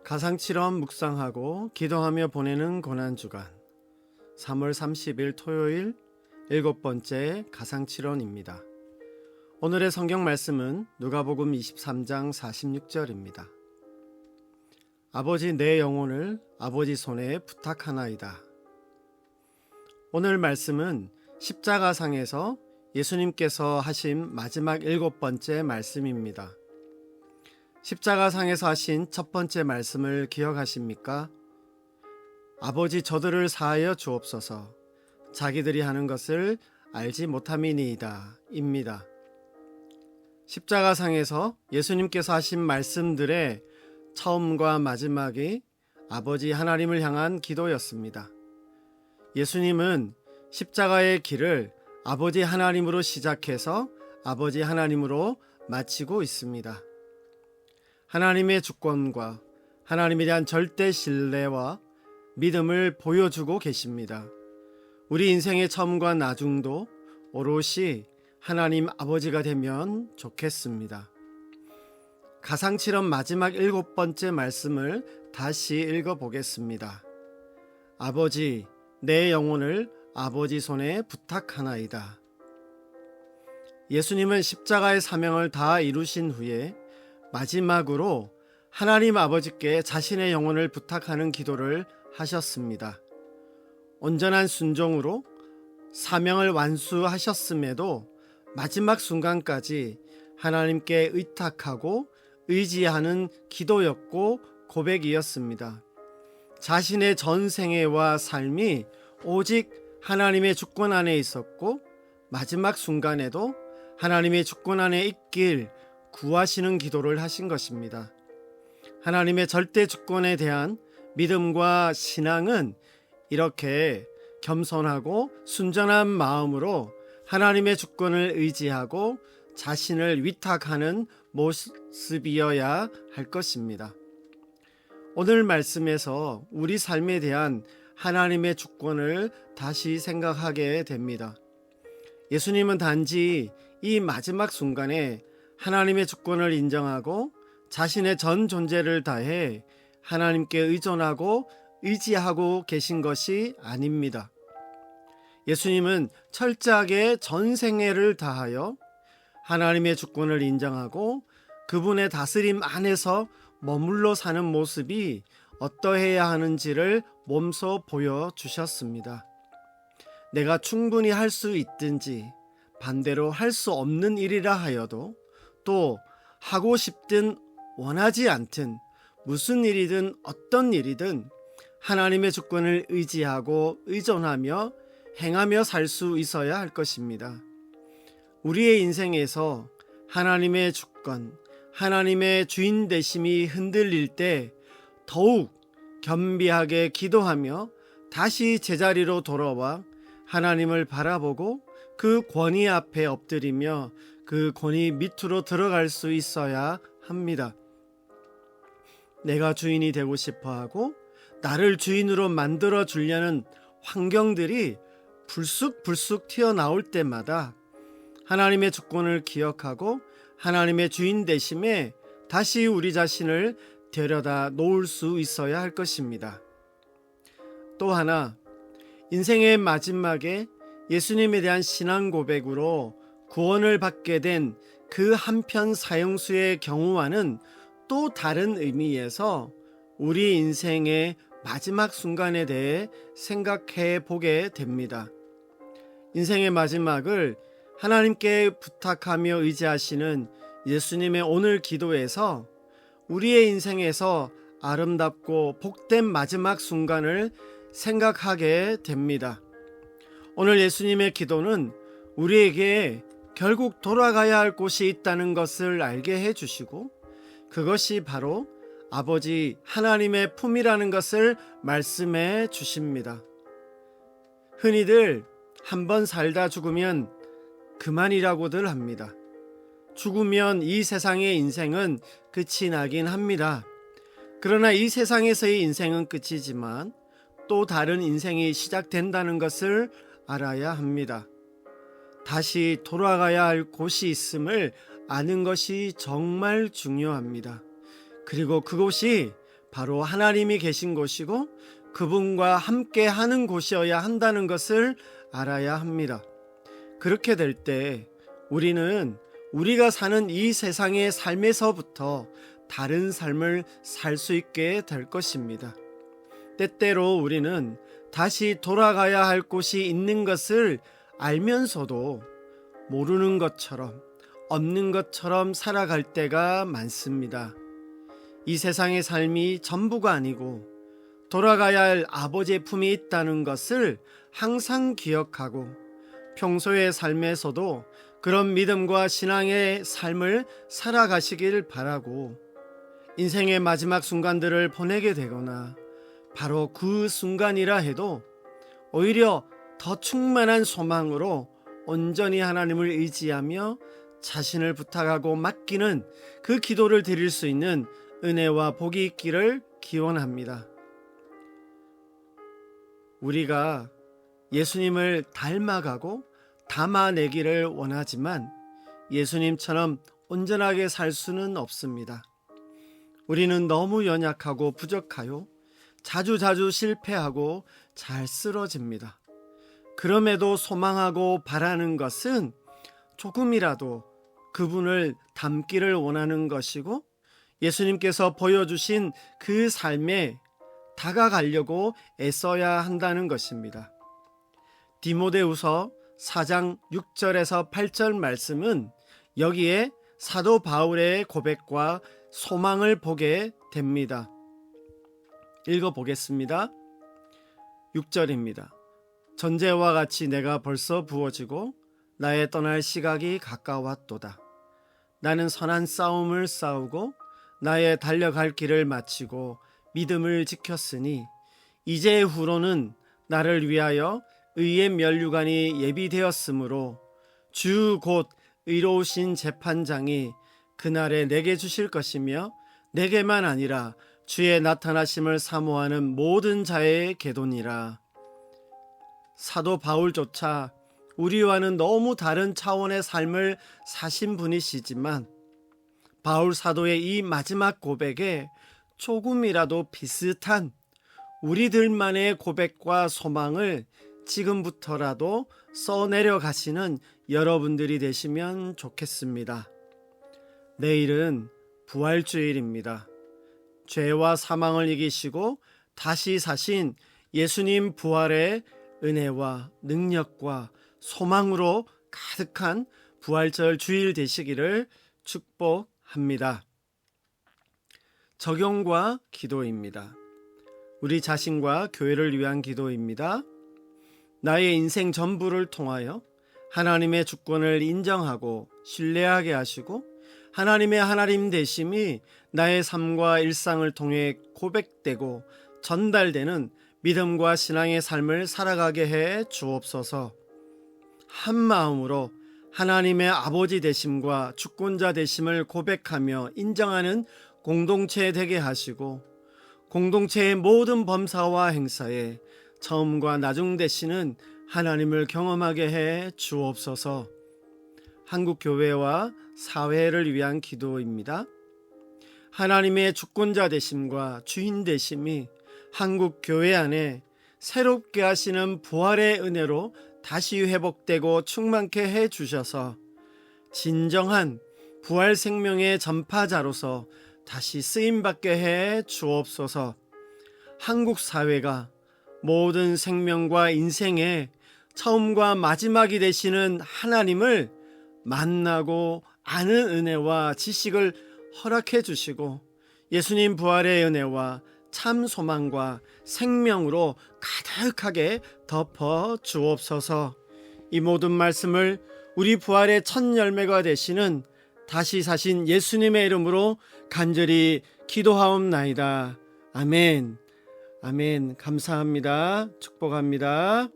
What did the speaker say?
가상칠험 묵상하고 기도하며 보내는 고난주간 3월 30일 토요일 7번째 가상칠언입니다. 오늘의 성경 말씀은 누가복음 23장 46절입니다. 아버지 내 영혼을 아버지 손에 부탁하나이다. 오늘 말씀은 십자가상에서 예수님께서 하신 마지막 7번째 말씀입니다. 십자가상에서 하신 첫 번째 말씀을 기억하십니까? 아버지 저들을 사하여 주옵소서. 자기들이 하는 것을 알지 못함이니이다 입니다. 십자가상에서 예수님께서 하신 말씀들의 처음과 마지막이 아버지 하나님을 향한 기도였습니다. 예수님은 십자가의 길을 아버지 하나님으로 시작해서 아버지 하나님으로 마치고 있습니다. 하나님의 주권과 하나님에 대한 절대 신뢰와 믿음을 보여주고 계십니다. 우리 인생의 처음과 나중도 오롯이 하나님 아버지가 되면 좋겠습니다. 가상칠언 마지막 7번째 말씀을 다시 읽어보겠습니다. 아버지 내 영혼을 아버지 손에 부탁하나이다. 예수님은 십자가의 사명을 다 이루신 후에 마지막으로 하나님 아버지께 자신의 영혼을 부탁하는 기도를 하셨습니다. 온전한 순종으로 사명을 완수하셨음에도 마지막 순간까지 하나님께 의탁하고 의지하는 기도였고 고백이었습니다. 자신의 전생애와 삶이 오직 하나님의 주권 안에 있었고 마지막 순간에도 하나님의 주권 안에 있길 구하시는 기도를 하신 것입니다. 하나님의 절대 주권에 대한 믿음과 신앙은 이렇게 겸손하고 순전한 마음으로 하나님의 주권을 의지하고 자신을 위탁하는 모습이어야 할 것입니다. 오늘 말씀에서 우리 삶에 대한 하나님의 주권을 다시 생각하게 됩니다. 예수님은 단지 이 마지막 순간에 하나님의 주권을 인정하고 자신의 전 존재를 다해 하나님께 의존하고 의지하고 계신 것이 아닙니다. 예수님은 철저하게 전 생애를 다하여 하나님의 주권을 인정하고 그분의 다스림 안에서 머물러 사는 모습이 어떠해야 하는지를 몸소 보여주셨습니다. 내가 충분히 할 수 있든지 반대로 할 수 없는 일이라 하여도 또 하고 싶든 원하지 않든 무슨 일이든 어떤 일이든 하나님의 주권을 의지하고 의존하며 행하며 살 수 있어야 할 것입니다. 우리의 인생에서 하나님의 주권, 하나님의 주인 되심이 흔들릴 때 더욱 겸비하게 기도하며 다시 제자리로 돌아와 하나님을 바라보고 그 권위 앞에 엎드리며 그 권위 밑으로 들어갈 수 있어야 합니다. 내가 주인이 되고 싶어하고 나를 주인으로 만들어 주려는 환경들이 불쑥불쑥 튀어나올 때마다 하나님의 주권을 기억하고 하나님의 주인 되심에 다시 우리 자신을 데려다 놓을 수 있어야 할 것입니다. 또 하나, 인생의 마지막에 예수님에 대한 신앙 고백으로 구원을 받게 된 그 한편 사형수의 경우와는 또 다른 의미에서 우리 인생의 마지막 순간에 대해 생각해 보게 됩니다. 인생의 마지막을 하나님께 부탁하며 의지하시는 예수님의 오늘 기도에서 우리의 인생에서 아름답고 복된 마지막 순간을 생각하게 됩니다. 오늘 예수님의 기도는 우리에게 결국 돌아가야 할 곳이 있다는 것을 알게 해주시고 그것이 바로 아버지 하나님의 품이라는 것을 말씀해 주십니다. 흔히들 한번 살다 죽으면 그만이라고들 합니다. 죽으면 이 세상의 인생은 끝이 나긴 합니다. 그러나 이 세상에서의 인생은 끝이지만 또 다른 인생이 시작된다는 것을 알아야 합니다. 다시 돌아가야 할 곳이 있음을 아는 것이 정말 중요합니다. 그리고 그곳이 바로 하나님이 계신 곳이고 그분과 함께 하는 곳이어야 한다는 것을 알아야 합니다. 그렇게 될 때 우리는 우리가 사는 이 세상의 삶에서부터 다른 삶을 살 수 있게 될 것입니다. 때때로 우리는 다시 돌아가야 할 곳이 있는 것을 알면서도 모르는 것처럼 없는 것처럼 살아갈 때가 많습니다. 이 세상의 삶이 전부가 아니고 돌아가야 할 아버지의 품이 있다는 것을 항상 기억하고 평소의 삶에서도 그런 믿음과 신앙의 삶을 살아가시길 바라고 인생의 마지막 순간들을 보내게 되거나 바로 그 순간이라 해도 오히려 더 충만한 소망으로 온전히 하나님을 의지하며 자신을 부탁하고 맡기는 그 기도를 드릴 수 있는 은혜와 복이 있기를 기원합니다. 우리가 예수님을 닮아가고 담아내기를 원하지만 예수님처럼 온전하게 살 수는 없습니다. 우리는 너무 연약하고 부족하여 자주자주 실패하고 잘 쓰러집니다. 그럼에도 소망하고 바라는 것은 조금이라도 그분을 닮기를 원하는 것이고 예수님께서 보여주신 그 삶에 다가가려고 애써야 한다는 것입니다. 디모데후서 4장 6절에서 8절 말씀은 여기에 사도 바울의 고백과 소망을 보게 됩니다. 읽어보겠습니다. 6절입니다. 전제와 같이 내가 벌써 부어지고 나의 떠날 시각이 가까웠도다. 나는 선한 싸움을 싸우고 나의 달려갈 길을 마치고 믿음을 지켰으니 이제 후로는 나를 위하여 의의 면류관이 예비되었으므로 주 곧 의로우신 재판장이 그날에 내게 주실 것이며 내게만 아니라 주의 나타나심을 사모하는 모든 자의 계도니라. 사도 바울조차 우리와는 너무 다른 차원의 삶을 사신 분이시지만 바울 사도의 이 마지막 고백에 조금이라도 비슷한 우리들만의 고백과 소망을 지금부터라도 써내려 가시는 여러분들이 되시면 좋겠습니다. 내일은 부활주일입니다. 죄와 사망을 이기시고 다시 사신 예수님 부활의 은혜와 능력과 소망으로 가득한 부활절 주일 되시기를 축복합니다. 적용과 기도입니다. 우리 자신과 교회를 위한 기도입니다. 나의 인생 전부를 통하여 하나님의 주권을 인정하고 신뢰하게 하시고 하나님의 하나님 되심이 나의 삶과 일상을 통해 고백되고 전달되는 믿음과 신앙의 삶을 살아가게 해 주옵소서. 한 마음으로 하나님의 아버지 되심과 주권자 되심을 고백하며 인정하는 공동체 되게 하시고 공동체의 모든 범사와 행사에 처음과 나중 되시는 하나님을 경험하게 해 주옵소서. 한국교회와 사회를 위한 기도입니다. 하나님의 주권자 되심과 주인 되심이 한국교회 안에 새롭게 하시는 부활의 은혜로 다시 회복되고 충만케 해 주셔서 진정한 부활 생명의 전파자로서 다시 쓰임받게 해 주옵소서. 한국 사회가 모든 생명과 인생의 처음과 마지막이 되시는 하나님을 만나고 아는 은혜와 지식을 허락해 주시고 예수님 부활의 은혜와 참 소망과 생명으로 가득하게 덮어 주옵소서. 이 모든 말씀을 우리 부활의 첫 열매가 되시는 다시 사신 예수님의 이름으로 간절히 기도하옵나이다. 아멘. 아멘. 감사합니다. 축복합니다.